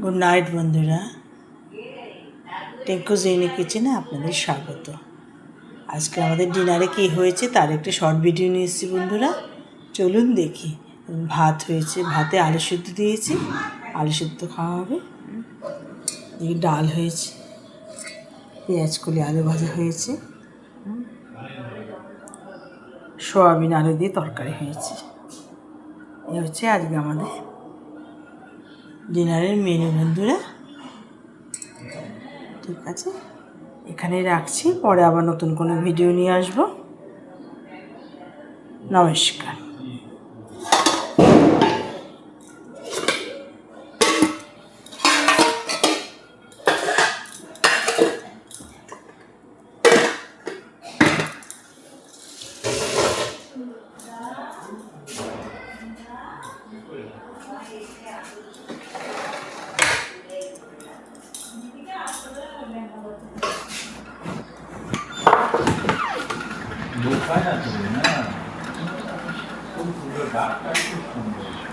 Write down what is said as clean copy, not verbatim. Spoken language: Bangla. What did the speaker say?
গুড নাইট বন্ধুরা, টেঙ্কু জেনি কিচেনে আপনাদের স্বাগত। আজকে আমাদের ডিনারে কী হয়েছে তার একটি শর্ট ভিডিও নিয়ে এসেছি বন্ধুরা, চলুন দেখি। ভাত হয়েছে, ভাতে আলু সিদ্ধ দিয়েছি, আলু সিদ্ধ খাওয়া হবে। এই ডাল হয়েছে, পেঁয়াজ কলি আলু ভাজা হয়েছে, সয়াবিন আলু দিয়ে তরকারি হয়েছে। এই হচ্ছে আজকে আমাদের ডিনারের মেনু বন্ধুরা। ঠিক আছে, এখানেই রাখছি, পরে আবার নতুন কোনো ভিডিও নিয়ে আসবো। নমস্কার। লোক হয় না তো না, খুব সুন্দর ডাক্তার, খুব সুন্দর।